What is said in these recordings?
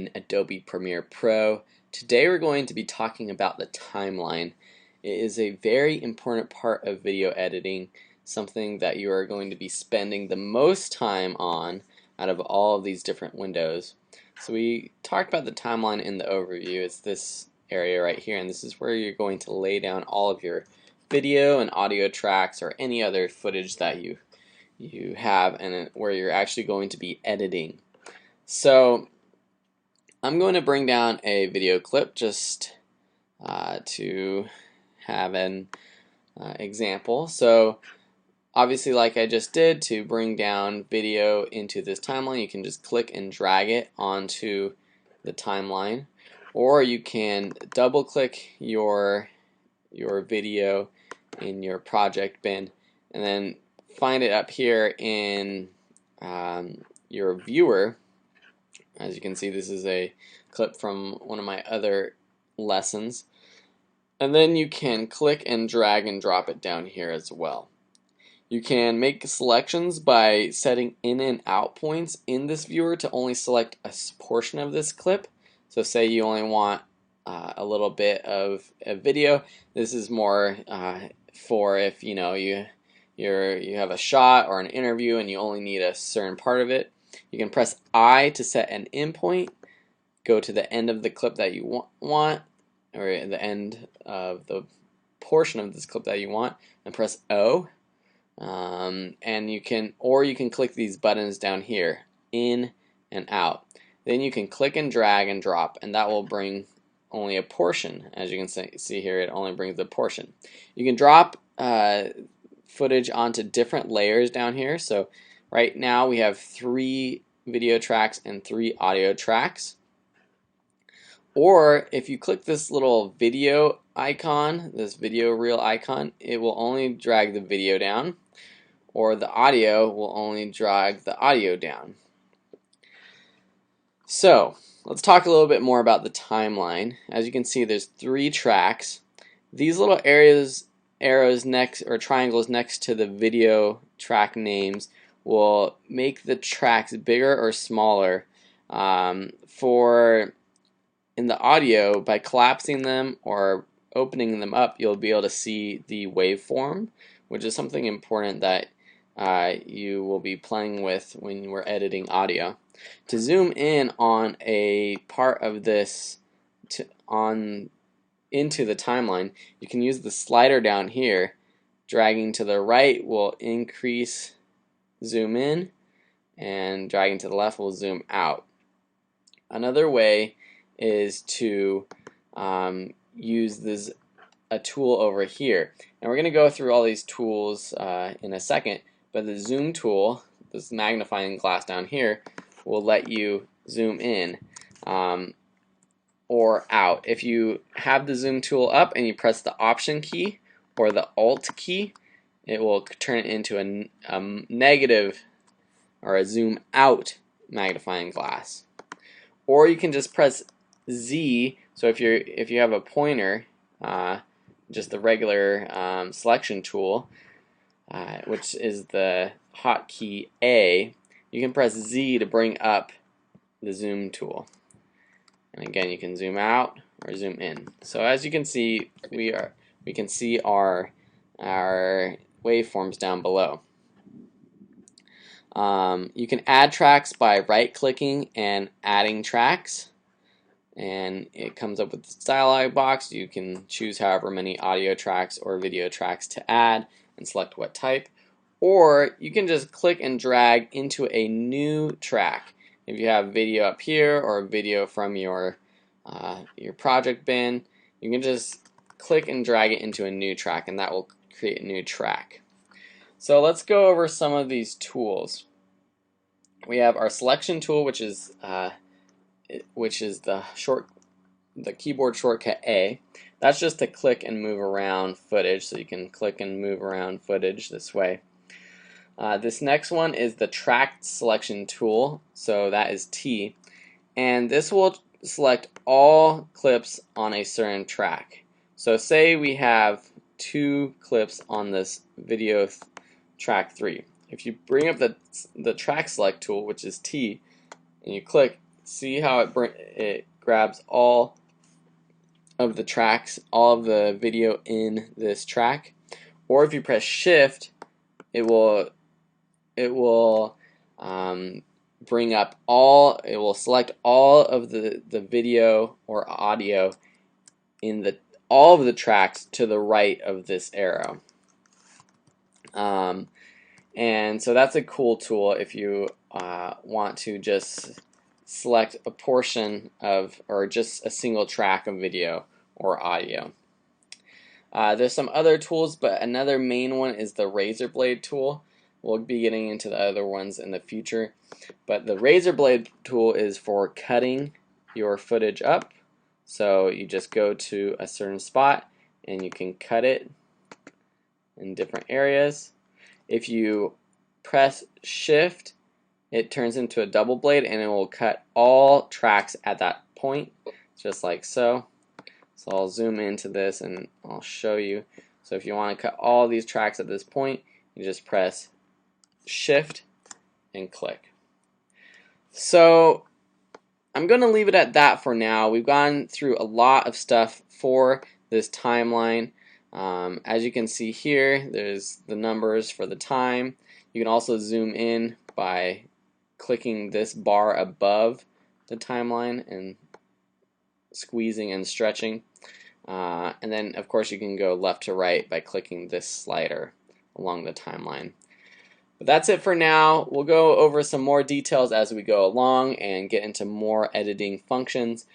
in Adobe Premiere Pro. Today we're going to be talking about the timeline. It is a very important part of video editing, something that you are going to be spending the most time on out of all of these different windows. So we talked about the timeline in the overview. It's this area right here, and this is where you're going to lay down all of your video and audio tracks or any other footage that you have, and where you're actually going to be editing. So I'm going to bring down a video clip just to have an example. So obviously, like I just did, to bring down video into this timeline, you can just click and drag it onto the timeline, or you can double click your video in your project bin and then find it up here in your viewer. As you can see, this is a clip from one of my other lessons. And then you can click and drag and drop it down here as well. You can make selections by setting in and out points in this viewer to only select a portion of this clip. So say you only want a little bit of a video. This is more for if you have a shot or an interview and you only need a certain part of it. You can press I to set an in point, go to the end of the clip that you want, or the end of the portion of this clip that you want, and press O. And you can click these buttons down here, in and out. Then you can click and drag and drop, and that will bring only a portion. As you can see here, it only brings a portion. You can drop footage onto different layers down here. So right now we have 3 video tracks and 3 audio tracks. Or if you click this little video icon, this video reel icon, it will only drag the video down, or the audio will only drag the audio down. So let's talk a little bit more about the timeline. As you can see, there's 3 tracks. These little arrows next, or triangles next to the video track names, will make the tracks bigger or smaller. In the audio, by collapsing them or opening them up, you'll be able to see the waveform, which is something important that you will be playing with when we're editing audio. To zoom in on a part of this into the timeline, you can use the slider down here. Dragging to the right will increase zoom in, and dragging to the left will zoom out. Another way is to use a tool over here. And we're going to go through all these tools in a second, but the zoom tool, this magnifying glass down here, will let you zoom in or out. If you have the zoom tool up and you press the Option key or the Alt key, it will turn it into a negative or a zoom out magnifying glass. Or you can just press Z. So if you have a pointer, just the regular selection tool, which is the hotkey A, you can press Z to bring up the zoom tool. And again, you can zoom out or zoom in. So as you can see, we can see our waveforms down below. You can add tracks by right-clicking and adding tracks, and it comes up with the dialog box. You can choose however many audio tracks or video tracks to add and select what type, or you can just click and drag into a new track. If you have video up here or video from your project bin, you can just click and drag it into a new track, and that will create a new track. So let's go over some of these tools. We have our selection tool, which is the keyboard shortcut A. That's just to click and move around footage, so you can click and move around footage this way. This next one is the track selection tool, so that is T, and this will select all clips on a certain track. So say we have 2 clips on this video track 3. If you bring up the track select tool, which is T, and you click, See how it grabs all of the tracks, all of the video in this track. Or if you press Shift, it will bring up all. It will select all of the video or audio in all of the tracks to the right of this arrow. And so that's a cool tool if you want to just select a portion of, or just a single track of video or audio. There's some other tools, but another main one is the razor blade tool. We'll be getting into the other ones in the future, but the razor blade tool is for cutting your footage up. So you just go to a certain spot and you can cut it in different areas. If you press Shift, it turns into a double blade and it will cut all tracks at that point, just like so. So I'll zoom into this and I'll show you. So if you want to cut all these tracks at this point, you just press Shift and click. So I'm going to leave it at that for now. We've gone through a lot of stuff for this timeline. As you can see here, there's the numbers for the time. You can also zoom in by clicking this bar above the timeline and squeezing and stretching. And then of course you can go left to right by clicking this slider along the timeline. But that's it for now. We'll go over some more details as we go along and get into more editing functions.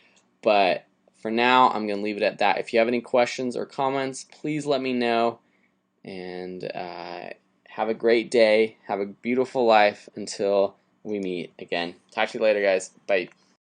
But for now, I'm going to leave it at that. If you have any questions or comments, please let me know. And have a great day. Have a beautiful life until we meet again. Talk to you later, guys. Bye.